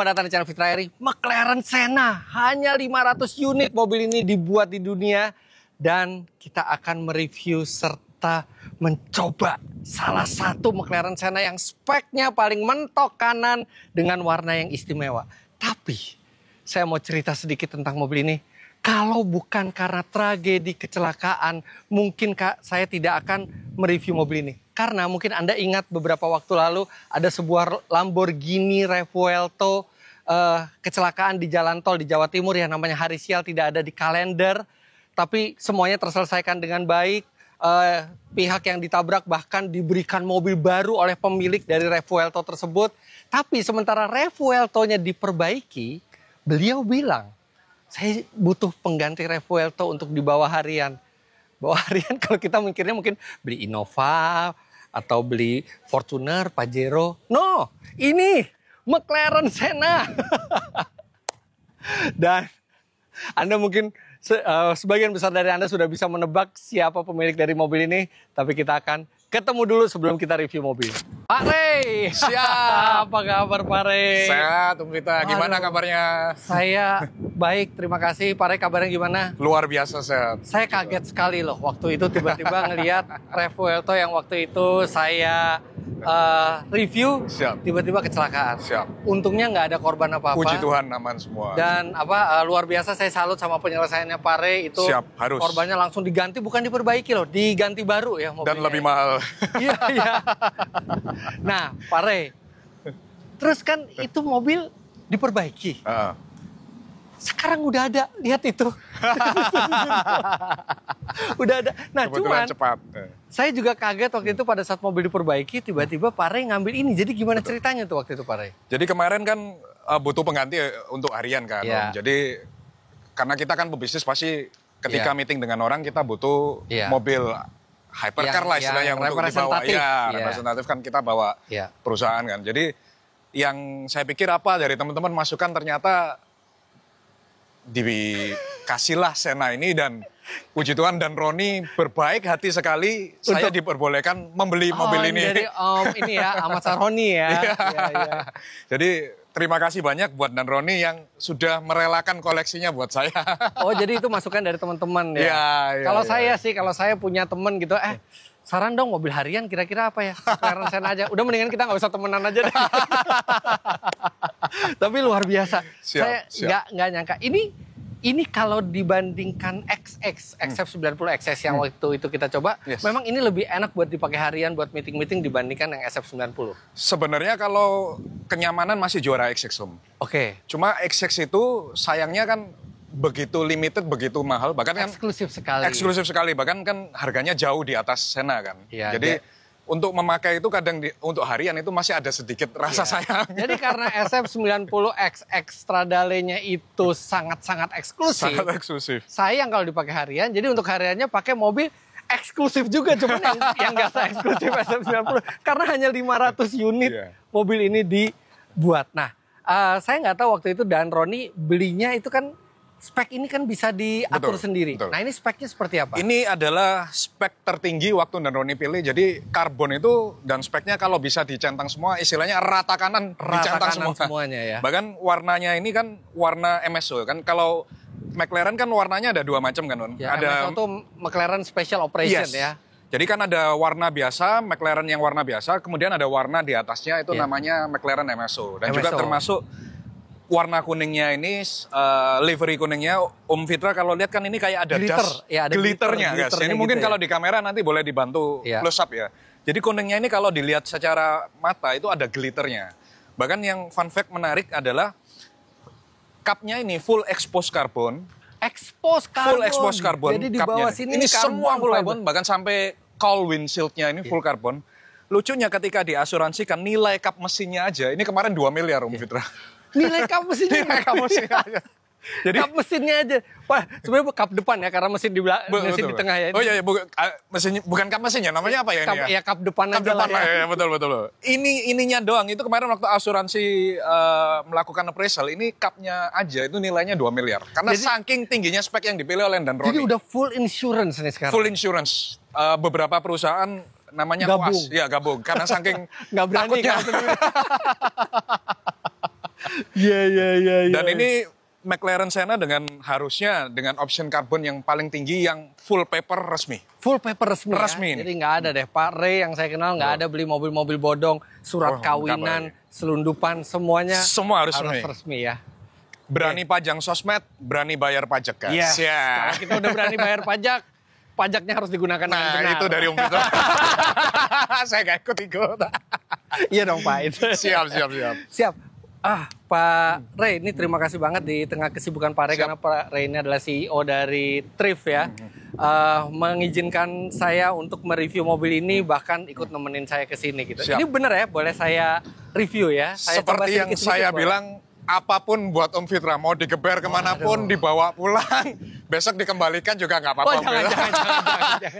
Selamat datang di channel Fitra Eri. McLaren Senna, hanya 500 unit mobil ini dibuat di dunia. Dan kita akan mereview serta mencoba salah satu McLaren Senna yang speknya paling mentok kanan dengan warna yang istimewa. Tapi saya mau cerita sedikit tentang mobil ini. Kalau bukan karena tragedi kecelakaan, mungkin saya tidak akan mereview mobil ini. Karena mungkin Anda ingat beberapa waktu lalu ada sebuah Lamborghini Revuelto kecelakaan di jalan tol di Jawa Timur yang namanya hari sial, tidak ada di kalender. Tapi semuanya terselesaikan dengan baik. Pihak yang ditabrak bahkan diberikan mobil baru oleh pemilik dari Revuelto tersebut. Tapi sementara Revueltonya diperbaiki, beliau bilang, saya butuh pengganti Revuelto untuk dibawa harian. Bawa harian kalau kita mikirnya mungkin beli Innova atau beli Fortuner, Pajero. No, ini McLaren Senna. Dan Anda mungkin sebagian besar dari Anda sudah bisa menebak siapa pemilik dari mobil ini. Tapi kita akan ketemu dulu sebelum kita review mobil. Pak Rey, siap. Apa kabar Pak Rey? Sehat, Om Vita. Gimana kabarnya? Saya baik, terima kasih. Pak Rey, kabarnya gimana? Luar biasa sehat. Saya kaget sekali loh waktu itu tiba-tiba ngelihat Revuelto yang waktu itu saya review, tiba-tiba kecelakaan. Siap. Untungnya nggak ada korban apa-apa. Puji Tuhan, aman semua. Dan luar biasa, saya salut sama penyelesaiannya Pak Rey itu. Siap, harus. Korbannya langsung diganti, bukan diperbaiki loh, diganti baru ya mobilnya. Dan lebih mahal. Iya, iya. Nah, Pak Rey, terus kan itu mobil diperbaiki. Sekarang udah ada, lihat itu. Udah ada. Nah, kebetulan cuman cepat. Saya juga kaget waktu itu pada saat mobil diperbaiki, tiba-tiba Pak Rey ngambil ini. Jadi gimana ceritanya tuh waktu itu Pak Rey? Jadi kemarin kan butuh pengganti untuk harian kan. Yeah. Jadi karena kita kan pebisnis pasti ketika meeting dengan orang kita butuh mobil hypercar lah istilahnya yang untuk dibawa. Ya, representatif kan kita bawa perusahaan kan. Jadi yang saya pikir apa dari teman-teman masukan ternyata dikasihlah Senna ini dan puji Tuhan dan Roni berbaik hati sekali saya diperbolehkan membeli mobil ini. Jadi ini ya Ahmad Saroni ya. Ya. Jadi terima kasih banyak buat dan Roni yang sudah merelakan koleksinya buat saya. Oh jadi itu masukan dari teman-teman ya. Kalau saya punya teman gitu, saran dong mobil harian kira-kira apa ya? McLaren Senna aja. Udah mendingan kita nggak usah temenan aja deh. Tapi luar biasa. Saya nggak nyangka. Ini kalau dibandingkan XF90 XS yang waktu itu kita coba, memang ini lebih enak buat dipakai harian buat meeting-meeting dibandingkan yang SF90. Sebenarnya kalau kenyamanan masih juara XX Om. Oke. Cuma XX itu sayangnya kan begitu limited, begitu mahal, bahkan kan eksklusif sekali. Eksklusif sekali, bahkan kan harganya jauh di atas Senna kan. Ya, jadi untuk memakai itu kadang untuk harian itu masih ada sedikit rasa sayang. Jadi karena SF90 XX Stradale-nya itu sangat-sangat eksklusif. Sangat eksklusif. Sayang kalau dipakai harian. Jadi untuk hariannya pakai mobil eksklusif juga, cuman yang nggak se-eksklusif SF90 karena hanya 500 unit mobil ini dibuat. Nah, saya nggak tahu waktu itu Dan Roni belinya itu kan spek ini kan bisa diatur sendiri. Betul. Nah ini speknya seperti apa? Ini adalah spek tertinggi waktu Dan Roni pilih. Jadi karbon itu dan speknya kalau bisa dicentang semua, istilahnya rata kanan dicentang semuanya ya. Bahkan warnanya ini kan warna MSO kan. Kalau McLaren kan warnanya ada dua macam kan, ya, ada MSO itu McLaren Special Operation ya. Jadi kan ada warna biasa, McLaren yang warna biasa, kemudian ada warna di atasnya itu namanya McLaren MSO. Dan juga termasuk warna kuningnya ini, livery kuningnya, Om Fitra kalau lihat kan ini kayak ada glitter, ada glitternya guys. Ini mungkin kalau di kamera nanti boleh dibantu close up ya. Jadi kuningnya ini kalau dilihat secara mata itu ada glitternya. Bahkan yang fun fact menarik adalah cupnya ini full exposed carbon. Full exposed carbon. Jadi di bawah sini ini semua full carbon, bahkan sampai cowl windshield-nya ini full carbon. Lucunya ketika diasuransikan nilai kap mesinnya aja, ini kemarin 2 miliar Om Fitra. Nilai kap mesinnya aja. Jadi kap mesinnya aja. Wah, sebenarnya kap depan ya karena mesin di mesin di tengah ya. Oh iya, bukan kap mesinnya, namanya apa ya ini ya? Ya kap depan aja lah ya. Betul. Ininya doang. Itu kemarin waktu asuransi melakukan appraisal, ini kapnya aja itu nilainya 2 miliar. Karena saking tingginya spek yang dipilih oleh Dan Roni. Jadi udah full insurance nih sekarang. Full insurance. Beberapa perusahaan namanya gabung. UAS. Ya gabung. Karena saking nggak berani takutnya. Iya. Dan ini McLaren Senna harusnya dengan option karbon yang paling tinggi yang full paper resmi. Full paper resmi. Resmi Ya? ini. Jadi nggak ada deh Pak Ray yang saya kenal nggak ada beli mobil-mobil bodong, surat kawinan, selundupan semuanya. Semua harus resmi ya. Berani pajang sosmed, berani bayar pajak guys. Yes. Ya. Kalau kita udah berani bayar pajak, pajaknya harus digunakan dengan benar. Nah itu dari Om Vito. Saya nggak ikut-ikut. Iya dong Pak. Itu. Siap. Pak Ray, ini terima kasih banget di tengah kesibukan Pak Ray, karena Pak Ray ini adalah CEO dari Trif ya. Mengizinkan saya untuk mereview mobil ini, bahkan ikut nemenin saya ke sini gitu. Siap. Ini bener ya, boleh saya review ya? Saya seperti yang saya bilang, apapun buat Om Fitra, mau digeber kemanapun, dibawa pulang, besok dikembalikan juga nggak apa-apa. Jangan.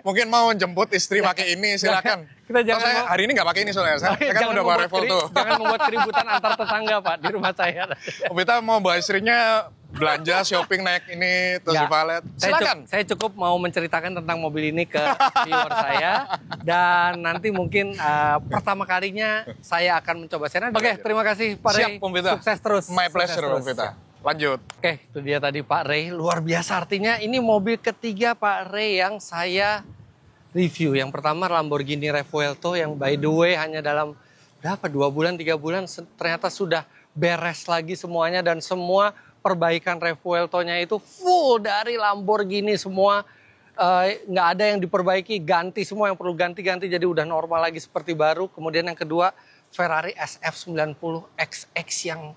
Mungkin mau jemput istri pakai ini, silakan. Kita jangan saya hari ini nggak pakai ini soalnya, saya kan udah bawa Revolt tuh. Jangan membuat keributan antar tetangga Pak, di rumah saya. Om Fitra mau bawa istrinya belanja, shopping, naik ini, terus di valet. Silakan. Saya cukup mau menceritakan tentang mobil ini ke viewer saya. Dan nanti mungkin pertama kalinya saya akan mencoba Senna. Oke, terima kasih Pak Ray. Siap, Om Vita. Sukses terus. My pleasure, Om Vita. Lanjut. Oke, itu dia tadi Pak Ray. Luar biasa, artinya ini mobil ketiga Pak Ray yang saya review. Yang pertama Lamborghini Revuelto yang by the way hanya dalam berapa 2 bulan 3 bulan ternyata sudah beres lagi semuanya, dan semua perbaikan Revuelto-nya itu full dari Lamborghini semua. Nggak ada yang diperbaiki, ganti semua yang perlu ganti-ganti, jadi udah normal lagi seperti baru. Kemudian yang kedua Ferrari SF90XX yang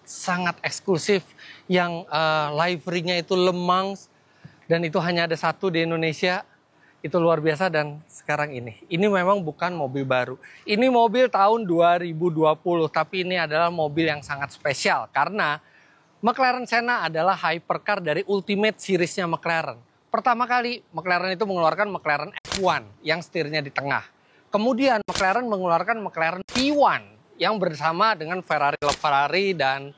sangat eksklusif, yang livery-nya itu Le Mans, dan itu hanya ada satu di Indonesia. Itu luar biasa. Dan sekarang ini memang bukan mobil baru. Ini mobil tahun 2020, tapi ini adalah mobil yang sangat spesial karena McLaren Senna adalah hypercar dari Ultimate Series-nya McLaren. Pertama kali McLaren itu mengeluarkan McLaren F1 yang setirnya di tengah. Kemudian McLaren mengeluarkan McLaren P1 yang bersama dengan Ferrari dan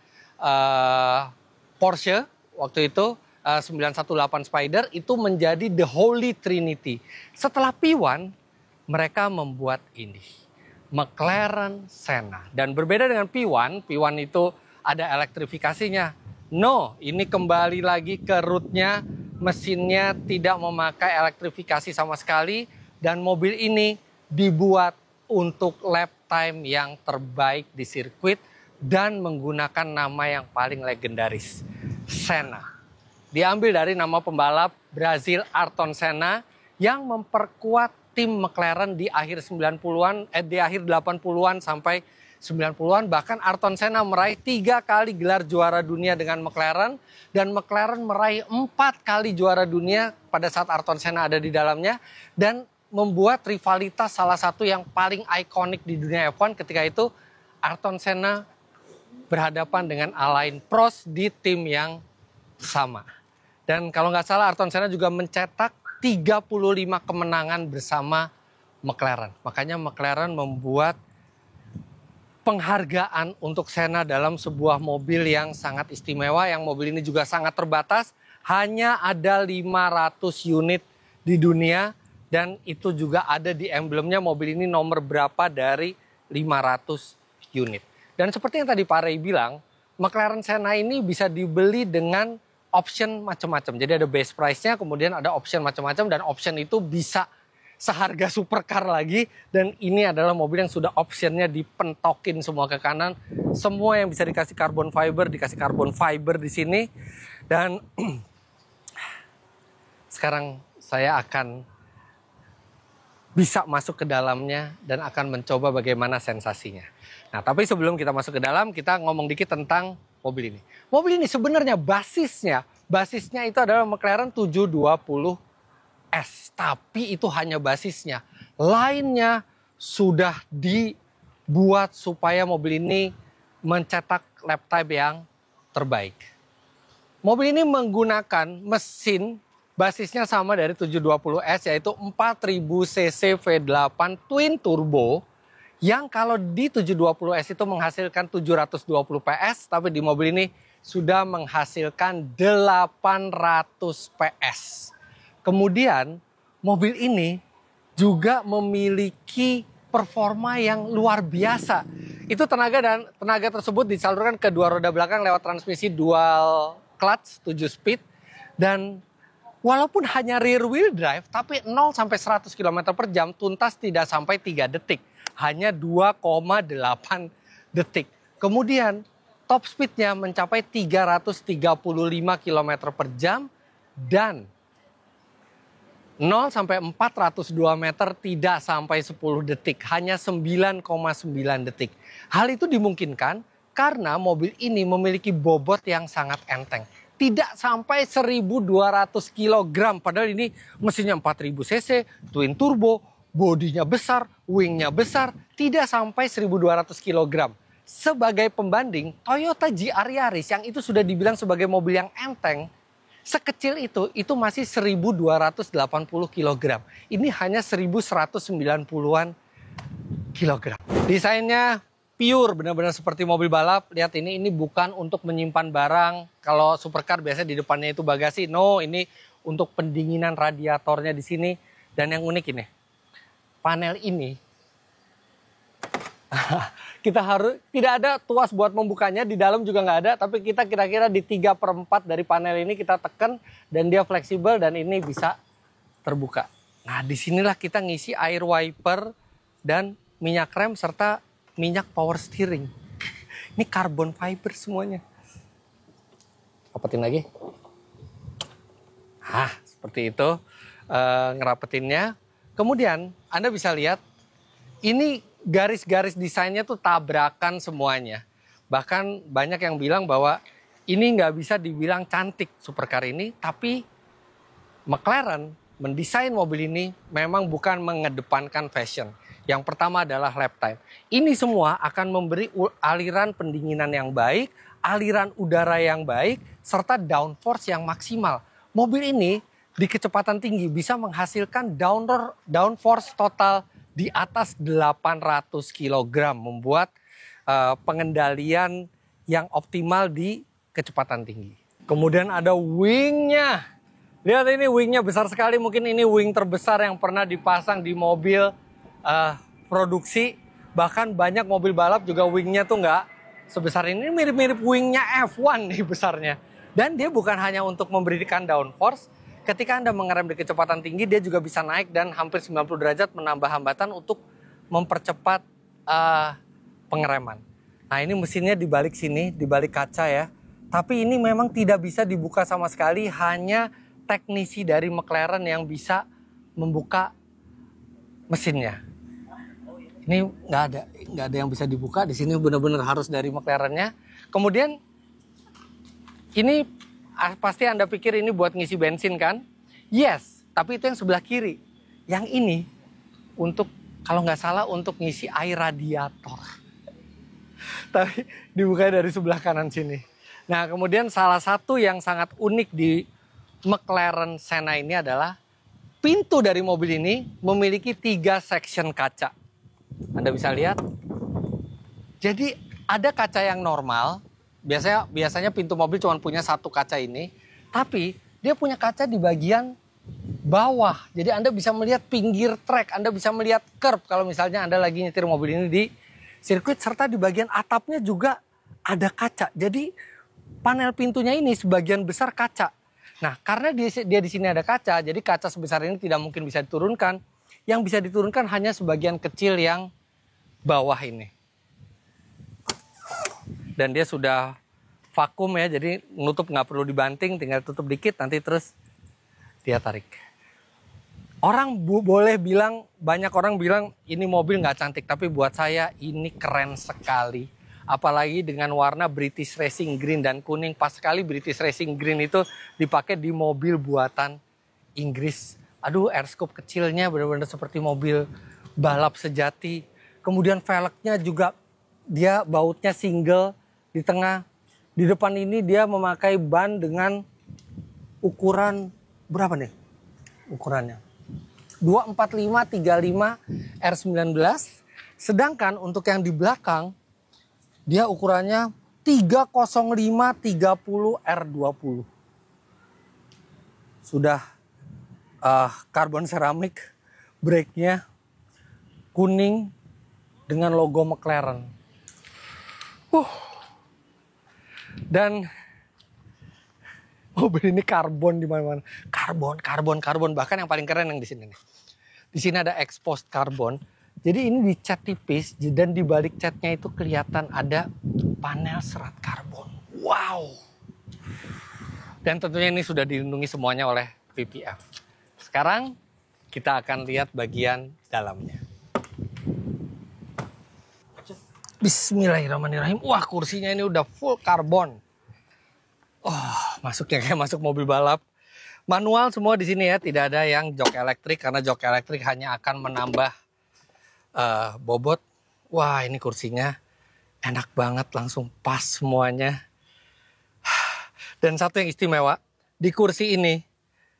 Porsche waktu itu 918 Spider, itu menjadi the Holy Trinity. Setelah P1 mereka membuat ini McLaren Senna, dan berbeda dengan P1 itu ada elektrifikasinya. No, ini kembali lagi ke rootnya, mesinnya tidak memakai elektrifikasi sama sekali, dan mobil ini dibuat untuk lap time yang terbaik di sirkuit dan menggunakan nama yang paling legendaris, Senna. Diambil dari nama pembalap Brazil Ayrton Senna yang memperkuat tim McLaren di akhir 90-an, di akhir 80-an sampai 90-an. Bahkan Ayrton Senna meraih 3 kali gelar juara dunia dengan McLaren, dan McLaren meraih 4 kali juara dunia pada saat Ayrton Senna ada di dalamnya, dan membuat rivalitas salah satu yang paling ikonik di dunia F1 ketika itu. Ayrton Senna berhadapan dengan Alain Prost di tim yang sama. Dan kalau nggak salah Ayrton Senna juga mencetak 35 kemenangan bersama McLaren. Makanya McLaren membuat penghargaan untuk Senna dalam sebuah mobil yang sangat istimewa, yang mobil ini juga sangat terbatas. Hanya ada 500 unit di dunia, dan itu juga ada di emblemnya, mobil ini nomor berapa dari 500 unit. Dan seperti yang tadi Pak Ray bilang, McLaren Senna ini bisa dibeli dengan option macam-macam. Jadi ada base price-nya, kemudian ada option macam-macam, dan option itu bisa seharga supercar lagi. Dan ini adalah mobil yang sudah optionnya dipentokin semua ke kanan. Semua yang bisa dikasih carbon fiber di sini. Dan sekarang saya akan bisa masuk ke dalamnya dan akan mencoba bagaimana sensasinya. Nah, tapi sebelum kita masuk ke dalam, kita ngomong dikit tentang mobil ini. Mobil ini sebenarnya basisnya itu adalah McLaren 720S. Tapi itu hanya basisnya. Lainnya sudah dibuat supaya mobil ini mencetak lap time yang terbaik. Mobil ini menggunakan mesin basisnya sama dari 720S, yaitu 4000 cc V8 twin turbo, yang kalau di 720S itu menghasilkan 720 PS, tapi di mobil ini sudah menghasilkan 800 PS. Kemudian mobil ini juga memiliki performa yang luar biasa. Itu tenaga tersebut disalurkan ke dua roda belakang lewat transmisi dual clutch 7 speed. Dan walaupun hanya rear wheel drive, tapi 0 sampai 100 km per jam tuntas tidak sampai 3 detik. Hanya 2,8 detik. Kemudian top speednya mencapai 335 km per jam dan 0 sampai 402 meter tidak sampai 10 detik, hanya 9,9 detik. Hal itu dimungkinkan karena mobil ini memiliki bobot yang sangat enteng. Tidak sampai 1.200 kg, padahal ini mesinnya 4.000 cc, twin turbo, bodinya besar, wingnya besar, tidak sampai 1.200 kg. Sebagai pembanding, Toyota GR Yaris yang itu sudah dibilang sebagai mobil yang enteng, sekecil itu masih 1.280 kg. Ini hanya 1.190-an kilogram. Desainnya pure, benar-benar seperti mobil balap. Lihat ini bukan untuk menyimpan barang. Kalau supercar biasanya di depannya itu bagasi. No, ini untuk pendinginan radiatornya di sini. Dan yang unik ini, panel ini kita harus tidak ada tuas buat membukanya, di dalam juga nggak ada, tapi kita kira-kira di 3/4 dari panel ini kita tekan dan dia fleksibel dan ini bisa terbuka. Nah, disinilah kita ngisi air wiper dan minyak rem serta minyak power steering. Ini carbon fiber semuanya. Rapetin lagi. Seperti itu ngerapetinnya. Kemudian Anda bisa lihat ini garis-garis desainnya tuh tabrakan semuanya. Bahkan banyak yang bilang bahwa ini nggak bisa dibilang cantik supercar ini, tapi McLaren mendesain mobil ini memang bukan mengedepankan fashion. Yang pertama adalah lap time. Ini semua akan memberi aliran pendinginan yang baik, aliran udara yang baik, serta downforce yang maksimal. Mobil ini di kecepatan tinggi bisa menghasilkan downforce total di atas 800 kg, membuat pengendalian yang optimal di kecepatan tinggi. Kemudian ada wingnya. Lihat ini wingnya besar sekali, mungkin ini wing terbesar yang pernah dipasang di mobil produksi. Bahkan banyak mobil balap juga wingnya tuh nggak sebesar ini, mirip-mirip wingnya F1 nih besarnya. Dan dia bukan hanya untuk memberikan downforce, ketika Anda mengerem di kecepatan tinggi, dia juga bisa naik dan hampir 90 derajat menambah hambatan untuk mempercepat pengereman. Nah, ini mesinnya di balik sini, di balik kaca ya. Tapi ini memang tidak bisa dibuka sama sekali, hanya teknisi dari McLaren yang bisa membuka mesinnya. Ini nggak ada yang bisa dibuka. Di sini benar-benar harus dari McLaren-nya. Kemudian ini pasti Anda pikir ini buat ngisi bensin kan? Yes, tapi itu yang sebelah kiri. Yang ini untuk, kalau nggak salah, untuk ngisi air radiator. Tapi dibuka dari sebelah kanan sini. Nah, kemudian salah satu yang sangat unik di McLaren Senna ini adalah pintu dari mobil ini memiliki 3 section kaca. Anda bisa lihat. Jadi ada kaca yang normal. Biasanya pintu mobil cuma punya 1 kaca ini, tapi dia punya kaca di bagian bawah. Jadi Anda bisa melihat pinggir trek, Anda bisa melihat curb kalau misalnya Anda lagi nyetir mobil ini di sirkuit, serta di bagian atapnya juga ada kaca. Jadi panel pintunya ini sebagian besar kaca. Nah, karena dia di sini ada kaca, jadi kaca sebesar ini tidak mungkin bisa diturunkan. Yang bisa diturunkan hanya sebagian kecil yang bawah ini. Dan dia sudah vakum ya, jadi nutup nggak perlu dibanting, tinggal tutup dikit, nanti terus dia tarik. Orang boleh bilang, banyak orang bilang ini mobil nggak cantik, tapi buat saya ini keren sekali. Apalagi dengan warna British Racing Green dan kuning. Pas sekali British Racing Green itu dipakai di mobil buatan Inggris. Aduh, airscope kecilnya benar-benar seperti mobil balap sejati. Kemudian velgnya juga dia bautnya single di tengah. Di depan ini dia memakai ban dengan ukuran berapa nih ukurannya? 245/35 R19. Sedangkan untuk yang di belakang dia ukurannya 305/30 R20. Sudah karbon seramik, brake-nya kuning dengan logo McLaren. Dan mobil ini karbon di mana-mana. Karbon. Bahkan yang paling keren yang di sini nih. Di sini ada exposed karbon. Jadi ini dicat tipis dan di balik catnya itu kelihatan ada panel serat karbon. Wow. Dan tentunya ini sudah dilindungi semuanya oleh PPF. Sekarang kita akan lihat bagian dalamnya. Bismillahirrahmanirrahim. Wah, kursinya ini udah full karbon. Oh, masuknya kayak masuk mobil balap. Manual semua di sini ya, tidak ada yang jok elektrik karena jok elektrik hanya akan menambah bobot. Wah, ini kursinya enak banget, langsung pas semuanya. Dan satu yang istimewa, di kursi ini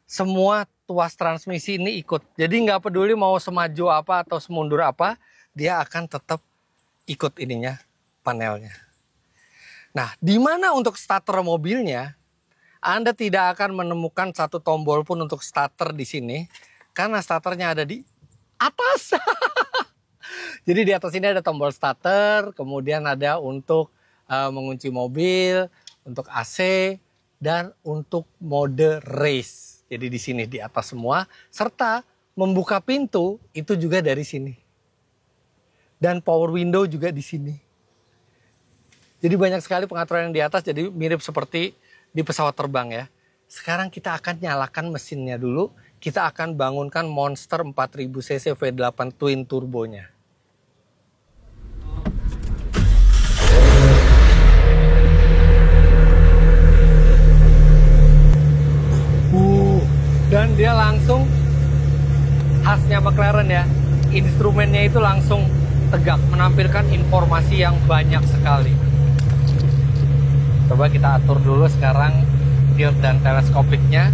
semua tuas transmisi ini ikut. Jadi nggak peduli mau semaju apa atau semundur apa, dia akan tetap ikut ininya, panelnya. Nah, di mana untuk starter mobilnya, Anda tidak akan menemukan satu tombol pun untuk starter di sini, karena starternya ada di atas. Jadi di atas ini ada tombol starter, kemudian ada untuk mengunci mobil, untuk AC, dan untuk mode race. Jadi di sini di atas semua, serta membuka pintu itu juga dari sini. Dan power window juga di sini. Jadi banyak sekali pengaturan yang di atas, jadi mirip seperti di pesawat terbang ya. Sekarang kita akan nyalakan mesinnya dulu. Kita akan bangunkan Monster 4000 cc V8 Twin Turbonya. Dan dia langsung khasnya McLaren ya, instrumennya itu langsung tegak, menampilkan informasi yang banyak sekali. Coba kita atur dulu sekarang tilt dan teleskopiknya.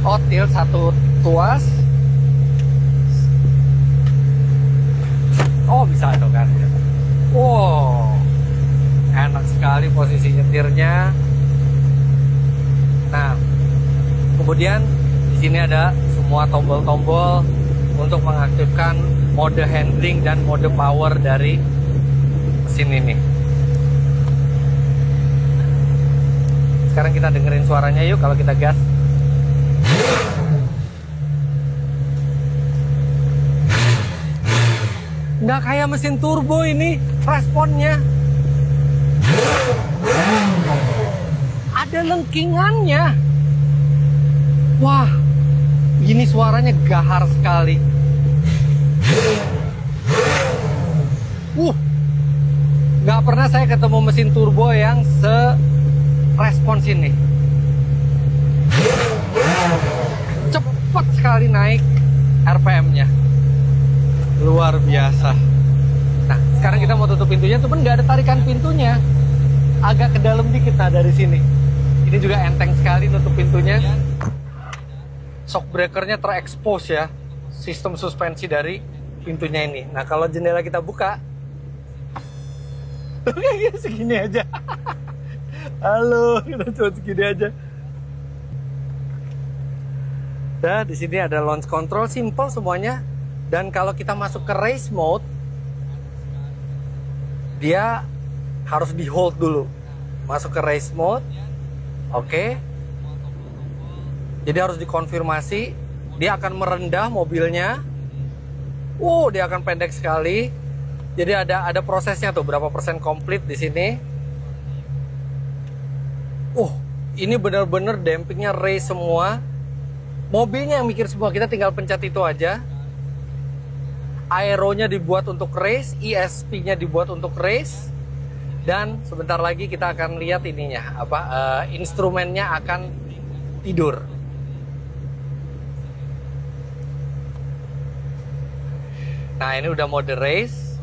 Oh, tilt satu tuas. Oh, bisa tuh kan. Wow, enak sekali posisi nyetirnya. Nah, kemudian di sini ada semua tombol-tombol untuk mengaktifkan mode handling dan mode power dari mesin ini. Sekarang kita dengerin suaranya yuk kalau kita gas. Nggak kayak mesin turbo ini responnya. Ada lengkingannya. Wah, ini suaranya gahar sekali. Nggak pernah saya ketemu mesin turbo yang respons ini. Cepat sekali naik RPM-nya. Luar biasa. Nah, sekarang kita mau tutup pintunya, tapi nggak ada tarikan pintunya. Agak ke dalam dikit dari sini. Ini juga enteng sekali nutup pintunya. Shock breaker-nya terekspos ya. Sistem suspensi dari pintunya ini. Nah, kalau jendela kita buka, segini aja. Halo, kita cuma segini aja. Nah, di sini ada launch control, simple semuanya. Dan kalau kita masuk ke race mode, dia harus di hold dulu. Masuk ke race mode, oke. Jadi harus dikonfirmasi. Dia akan merendah mobilnya. Dia akan pendek sekali. Jadi ada prosesnya tuh, berapa persen komplit di sini. Ini benar-benar dampingnya race semua. Mobilnya yang mikir semua, kita tinggal pencet itu aja. Aeronya dibuat untuk race, ESP-nya dibuat untuk race. Dan sebentar lagi kita akan lihat ininya, instrumennya akan tidur. Nah, ini udah mode race.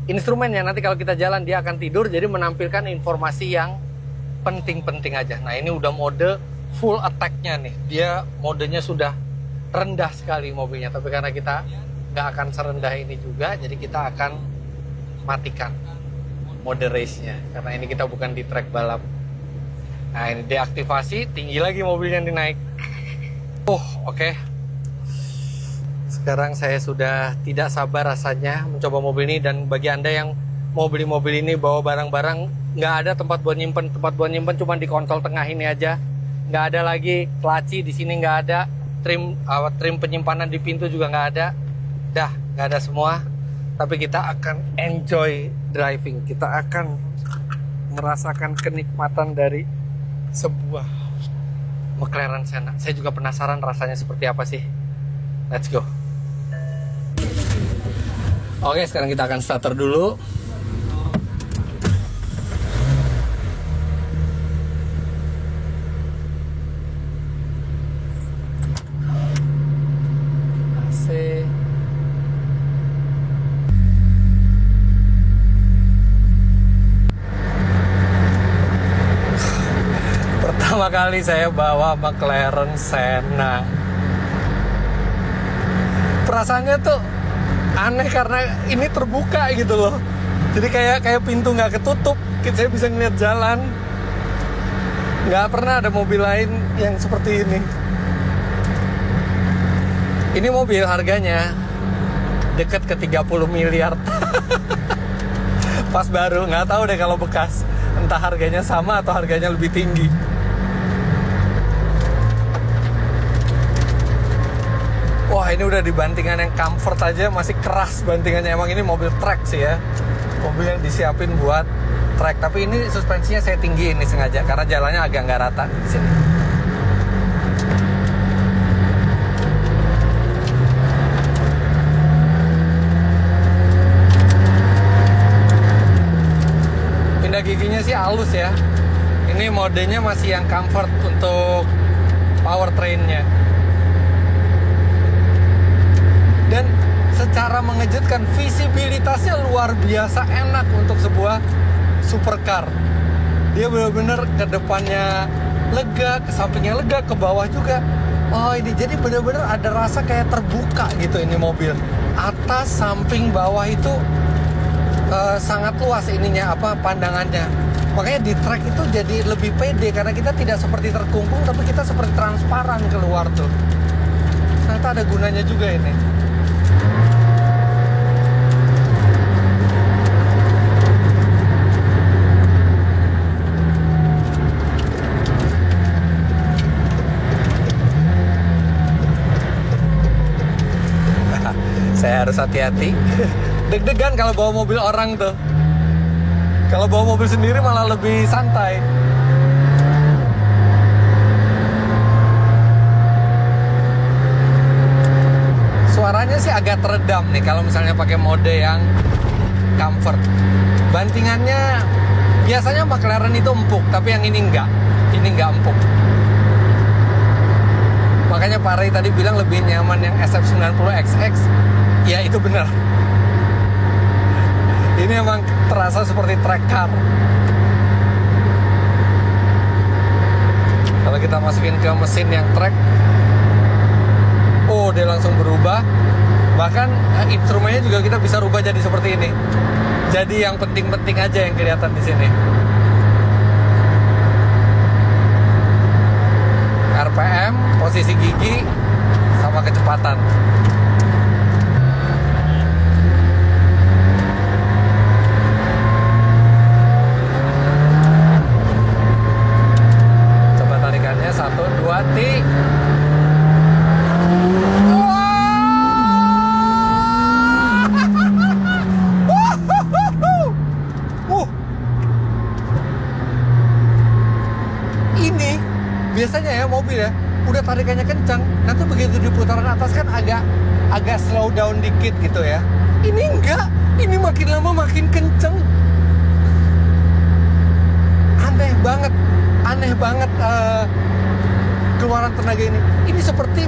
Instrumennya nanti kalau kita jalan dia akan tidur, jadi menampilkan informasi yang penting-penting aja. Nah, ini udah mode full attack-nya nih. Dia modenya sudah rendah sekali mobilnya, tapi karena kita nggak akan serendah ini juga, jadi kita akan matikan mode race-nya, karena ini kita bukan di track balap. Nah, ini deaktivasi, tinggi lagi mobilnya dinaik. Oke. Sekarang saya sudah tidak sabar rasanya mencoba mobil ini, dan bagi Anda yang mau beli mobil ini bawa barang-barang, nggak ada tempat buat nyimpen. Tempat buat nyimpen cuma di konsol tengah ini aja. Nggak ada lagi laci di sini, nggak ada trim penyimpanan di pintu juga nggak ada. Dah nggak ada semua. Tapi kita akan enjoy driving. Kita akan merasakan kenikmatan dari sebuah McLaren Senna. Saya juga penasaran rasanya seperti apa sih. Let's go. Oke, sekarang kita akan starter dulu. AC. Pertama kali saya bawa McLaren Senna. Perasaannya tuh aneh karena ini terbuka gitu loh. Jadi kayak pintu nggak ketutup, saya bisa ngeliat jalan. Nggak pernah ada mobil lain yang seperti ini. Ini mobil harganya deket ke 30 miliar. Pas baru, nggak tahu deh kalau bekas. Entah harganya sama atau harganya lebih tinggi. Wah, ini udah dibantingan yang comfort aja masih keras bantingannya. Emang ini mobil track sih ya. Mobil yang disiapin buat track. Tapi ini suspensinya saya tinggiin nih sengaja karena jalannya agak nggak rata di sini. Pindah giginya sih halus ya. Ini modenya masih yang comfort untuk powertrainnya. Dan secara mengejutkan, visibilitasnya luar biasa enak untuk sebuah supercar. Dia benar-benar ke depannya lega, ke sampingnya lega, ke bawah juga. Oh, ini jadi benar-benar ada rasa kayak terbuka gitu ini mobil. Atas, samping, bawah itu sangat luas ininya pandangannya. Makanya di track itu jadi lebih pede karena kita tidak seperti terkungkung, tapi kita seperti transparan keluar tuh. Ternyata ada gunanya juga ini. Saya harus hati-hati. Deg-degan kalau bawa mobil orang tuh. Kalau bawa mobil sendiri malah lebih santai. Suaranya sih agak teredam nih kalau misalnya pakai mode yang comfort. Bantingannya biasanya McLaren itu empuk, tapi yang ini enggak. Ini enggak empuk. Makanya Pak Ray tadi bilang lebih nyaman yang SF90XX. Ya itu benar. Ini emang terasa seperti track car. Kalau kita masukin ke mesin yang track, oh dia langsung berubah. Bahkan instrumennya juga kita bisa rubah jadi seperti ini. Jadi yang penting-penting aja yang kelihatan di sini. RPM, posisi gigi, sama kecepatan. Coba tarikannya 1, 2, ti. Ini biasanya ya mobil ya udah tarikannya kencang, nanti begitu di putaran atas kan agak slow down dikit gitu ya. Ini enggak, ini makin lama makin kencang. Aneh banget keluaran tenaga ini. Ini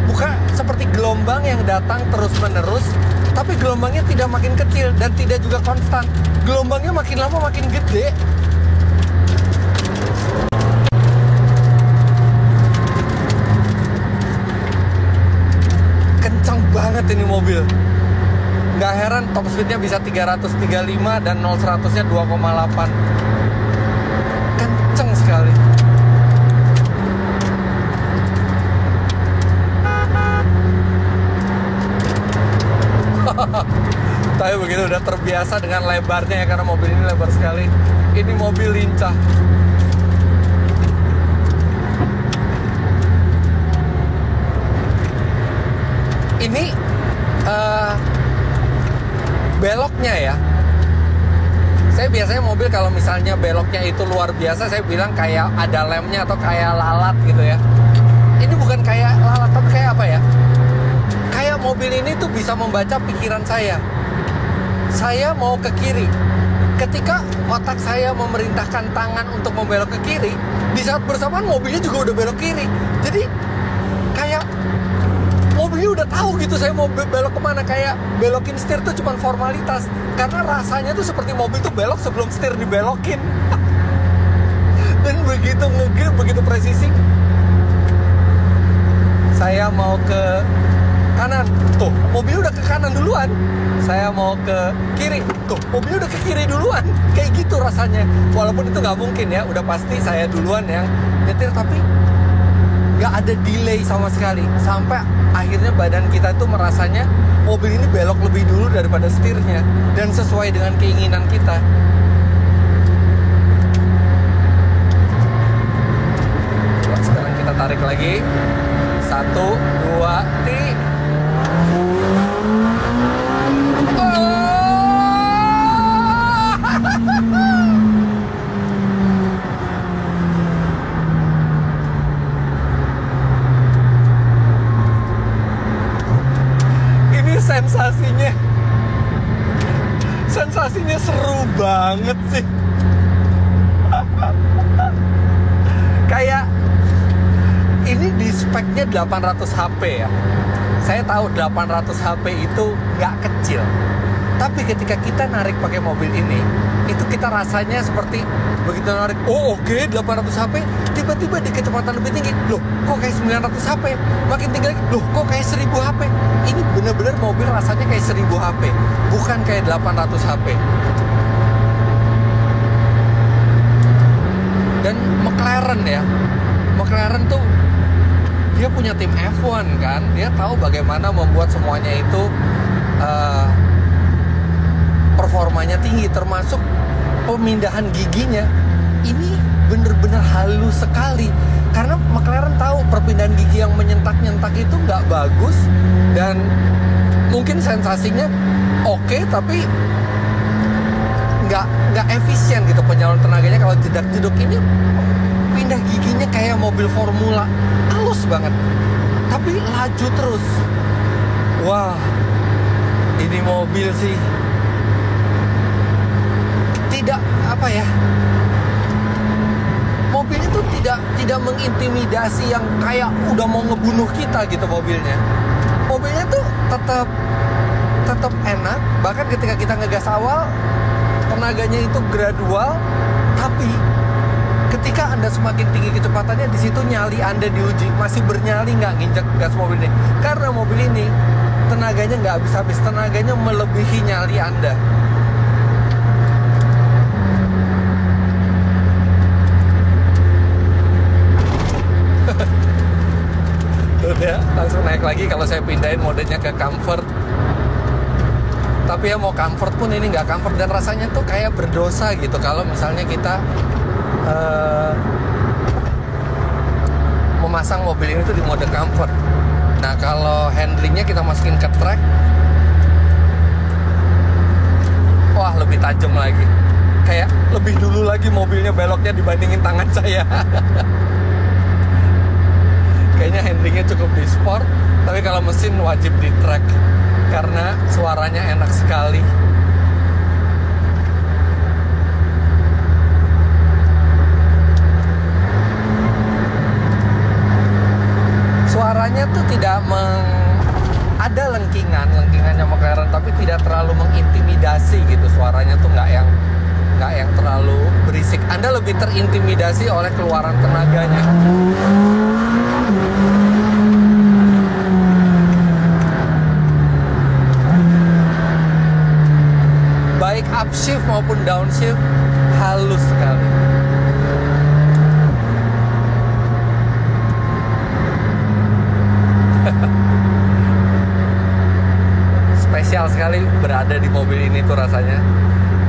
bukan seperti gelombang yang datang terus menerus, tapi gelombangnya tidak makin kecil dan tidak juga konstan. Gelombangnya makin lama makin gede. Banget ini mobil. Nggak heran top speednya bisa 335 dan 0-100 nya 2,8. Kenceng sekali. terbiasa dengan lebarnya ya, karena mobil ini lebar sekali. Ini mobil lincah. Ini beloknya ya. Saya biasanya mobil kalau misalnya beloknya itu luar biasa, saya bilang kayak ada lemnya atau kayak lalat gitu ya. Ini bukan kayak lalat, tapi kayak apa ya? Kayak mobil ini tuh bisa membaca pikiran saya. Saya mau ke kiri. Ketika otak saya memerintahkan tangan untuk membelok ke kiri, di saat bersamaan mobilnya juga udah belok kiri. Jadi kayak mobilnya udah tahu gitu saya mau belok kemana. Kayak belokin setir tuh cuma formalitas, karena rasanya tuh seperti mobil tuh belok sebelum setir dibelokin. Dan begitu ngegear, begitu presisi, saya mau ke kanan, tuh mobil udah ke kanan duluan. Saya mau ke kiri, tuh mobil udah ke kiri duluan. Kayak gitu rasanya. Walaupun itu nggak mungkin ya, udah pasti saya duluan yang nyetir, tapi nggak ada delay sama sekali. Sampai akhirnya badan kita tuh merasanya mobil ini belok lebih dulu daripada setirnya, dan sesuai dengan keinginan kita. Sekarang kita tarik lagi. 1, 2, 3. Ini sensasinya seru banget sih. Kayak ini di speknya 800 HP ya. Saya tahu 800 HP itu nggak kecil. Tapi ketika kita narik pakai mobil ini, itu kita rasanya seperti begitu narik, oh oke, 800 HP, tiba-tiba di kecepatan lebih tinggi, loh kok kayak 900 HP, makin tinggi lagi, loh kok kayak 1000 HP. Ini bener-bener mobil rasanya kayak 1000 HP, bukan kayak 800 HP. Dan McLaren ya, McLaren tuh dia punya tim F1 kan, dia tahu bagaimana membuat semuanya itu performanya tinggi, termasuk pemindahan giginya. Ini bener-bener halus sekali, karena McLaren tahu perpindahan gigi yang menyentak-nyentak itu nggak bagus, dan mungkin sensasinya oke, tapi nggak efisien gitu penyaluran tenaganya. Kalau jedak-jeduk ini pindah giginya kayak mobil formula, halus banget, tapi laju terus. Wah, ini mobil sih tidak apa ya, mobilnya tuh tidak mengintimidasi yang kayak udah mau ngebunuh kita gitu. Mobilnya tuh tetap enak. Bahkan ketika kita ngegas awal, tenaganya itu gradual, tapi ketika Anda semakin tinggi kecepatannya, di situ nyali Anda diuji, masih bernyali nggak nginjak gas mobil ini. Karena mobil ini tenaganya nggak habis-habis, tenaganya melebihi nyali Anda. Udah langsung naik lagi kalau saya pindahin modenya ke comfort. Tapi ya mau comfort pun ini nggak comfort, dan rasanya tuh kayak berdosa gitu kalau misalnya kita memasang mobil ini tuh di mode comfort. Nah kalau handlingnya kita masukin ke track, wah lebih tajam lagi. Kayak lebih dulu lagi mobilnya beloknya dibandingin tangan saya. Kayaknya handlingnya cukup di sport, tapi kalau mesin wajib di track karena suaranya enak sekali. Suaranya tuh tidak ada lengkingannya McLaren, tapi tidak terlalu mengintimidasi gitu. Suaranya tuh nggak yang terlalu berisik. Anda lebih terintimidasi oleh keluaran tenaganya. Baik upshift maupun downshift halus sekali. spesial sekali berada di mobil ini tuh rasanya.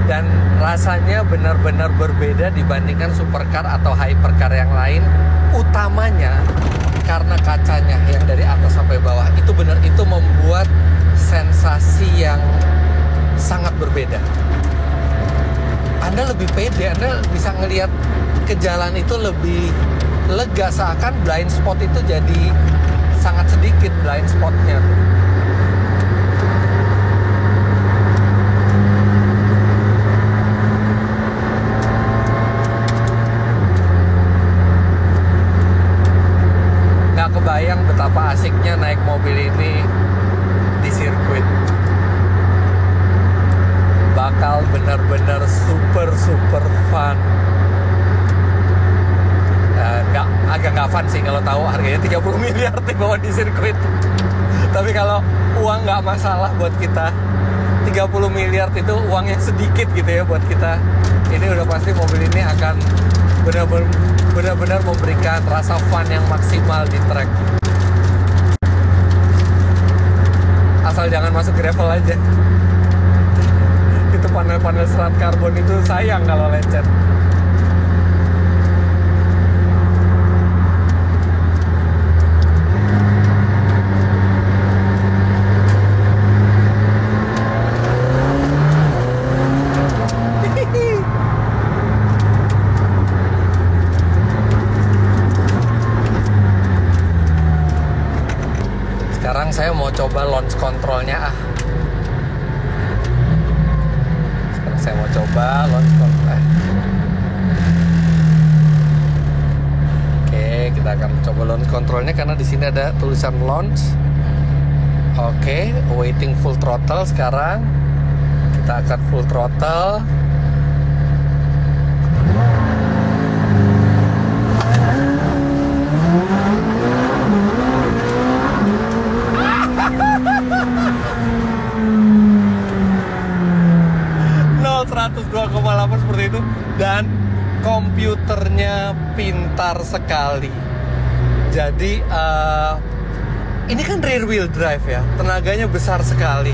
Dan rasanya benar-benar berbeda dibandingkan supercar atau hypercar yang lain. Utamanya karena kacanya yang dari atas sampai bawah itu membuat sensasi yang sangat berbeda. Anda lebih pede, Anda bisa ngelihat ke jalan itu lebih lega, seakan blind spot itu jadi sangat sedikit blind spotnya. Gak kebayang betapa asiknya naik mobil ini di sirkuit. Bakal benar-benar super fun. Agak nggak fun sih kalau tahu harganya 30 miliar dibawa di sirkuit. Tapi kalau uang nggak masalah buat kita, 30 miliar itu uang yang sedikit gitu ya buat kita. Ini udah pasti mobil ini akan benar-benar memberikan rasa fun yang maksimal di track. Asal jangan masuk gravel aja. Itu panel-panel serat karbon itu sayang kalau lecet. Sekarang saya mau coba launch controlnya Sekarang saya mau coba launch control. Oke, kita akan coba launch controlnya karena di sini ada tulisan launch. Oke, waiting full throttle sekarang. Kita akan full throttle. Seperti itu, dan komputernya pintar sekali. Jadi ini kan rear wheel drive ya, tenaganya besar sekali.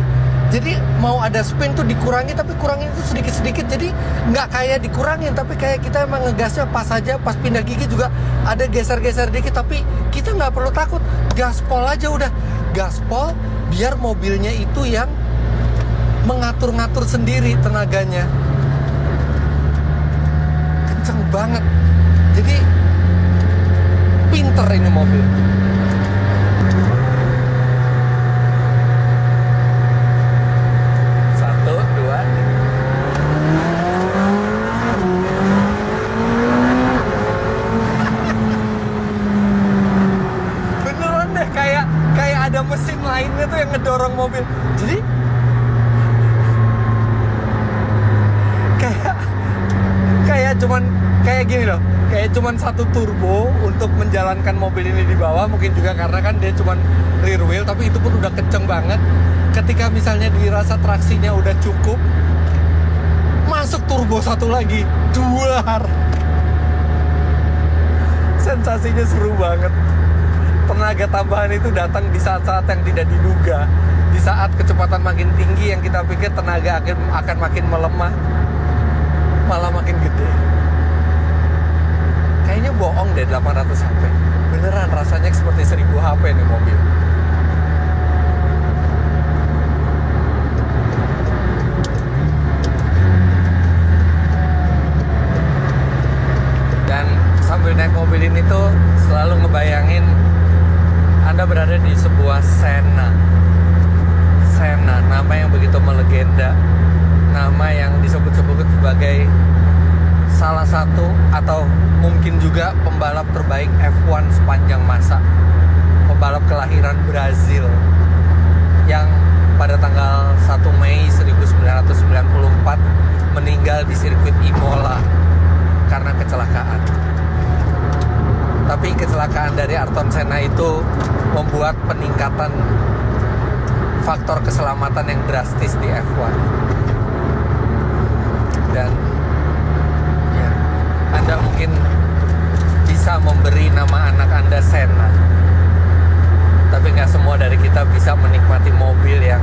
Jadi mau ada spin tuh dikurangi, tapi kurangin itu sedikit-sedikit. Jadi nggak kayak dikurangin, tapi kayak kita emang ngegasnya pas aja. Pas pindah gigi juga ada geser-geser dikit, tapi kita nggak perlu takut. Gaspol aja udah, gaspol biar mobilnya itu yang mengatur-ngatur sendiri tenaganya. Kenceng banget. Jadi pinter ini mobil. Satu, dua. Beneran deh, kayak ada mesin lainnya tuh yang ngedorong mobil. Jadi kayak gini loh, kayak cuman satu turbo untuk menjalankan mobil ini di bawah. Mungkin juga karena kan dia cuman rear wheel, tapi itu pun udah kenceng banget. Ketika misalnya dirasa traksinya udah cukup, masuk turbo satu lagi, duar. Sensasinya seru banget. Tenaga tambahan itu datang di saat-saat yang tidak diduga. Di saat kecepatan makin tinggi yang kita pikir tenaga akan makin melemah, malah makin gede. Kayaknya bohong deh 800 HP. Beneran rasanya seperti 1000 HP nih mobil. Dan sambil naik mobil ini tuh selalu ngebayangin Anda berada di sebuah Senna. Senna, nama yang begitu melegenda. Nama yang disebut-sebut sebagai salah satu atau mungkin juga pembalap terbaik F1 sepanjang masa. Pembalap kelahiran Brazil yang pada tanggal 1 Mei 1994 meninggal di sirkuit Imola karena kecelakaan. Tapi kecelakaan dari Ayrton Senna itu membuat peningkatan faktor keselamatan yang drastis di F1. Dan ya, Anda mungkin bisa memberi nama anak Anda Senna, tapi nggak semua dari kita bisa menikmati mobil yang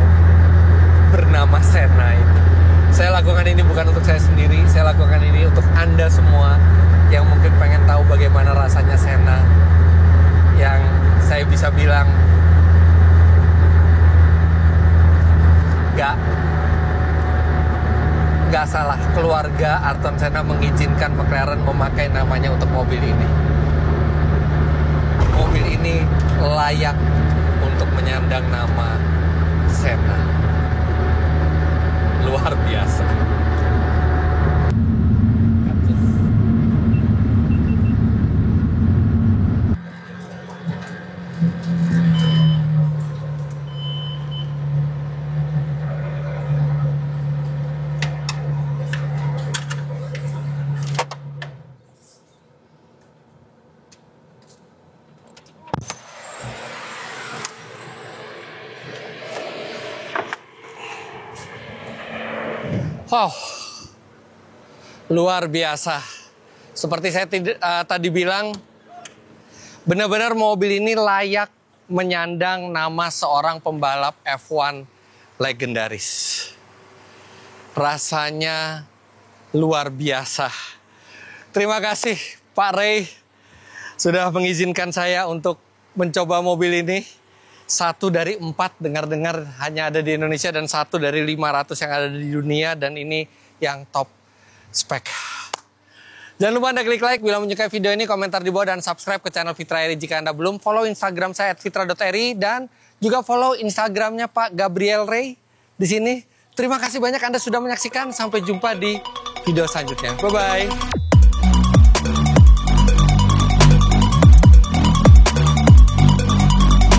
bernama Senna ini. Saya lakukan ini bukan untuk saya sendiri, saya lakukan ini untuk Anda semua yang mungkin pengen tahu bagaimana rasanya Senna. Yang saya bisa bilang nggak salah, keluarga Ayrton Senna mengizinkan McLaren memakai namanya untuk mobil ini. Mobil ini layak untuk menyandang nama Senna. Luar biasa. Wow, luar biasa. Seperti saya tadi bilang, benar-benar mobil ini layak menyandang nama seorang pembalap F1 legendaris. Rasanya luar biasa. Terima kasih Pak Ray sudah mengizinkan saya untuk mencoba mobil ini. 1 dari 4 dengar-dengar hanya ada di Indonesia dan 1 dari 500 yang ada di dunia, dan ini yang top spek. Jangan lupa Anda klik like bila menyukai video ini, komentar di bawah, dan subscribe ke channel Fitra Eri jika Anda belum. Follow Instagram saya @fitra.eri dan juga follow Instagramnya Pak Gabriel Ray di sini. Terima kasih banyak Anda sudah menyaksikan. Sampai jumpa di video selanjutnya. Bye-bye.